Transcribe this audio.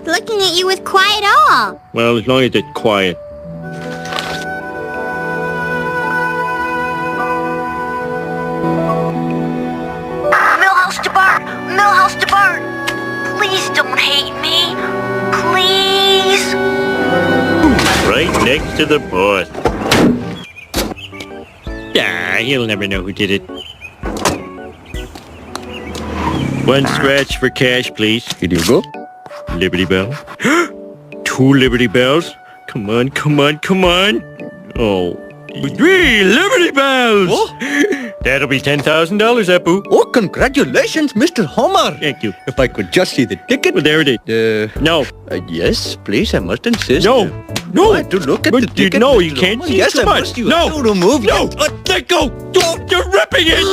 Looking at you with quiet awe. Well, as long as it's quiet. Millhouse to Bart! Millhouse to Bart! Please don't hate me. Please. Right next to the boss. Ah, he'll never know who did it. One scratch for cash, please. Here you go. Liberty Bell. 2 Liberty Bells. Come on, come on, come on. Oh, 3 Liberty Bells. Oh. That'll be $10,000, Apu. Oh, congratulations, Mr. Homer. Thank you. If I could just see the ticket. Well, there it is. No. Yes, please, I must insist. No. No. I have to look at But the ticket. no, Mr. you can't Homer. see Yes, too I much. must. You No. have to remove No. it. Let go. You're ripping it.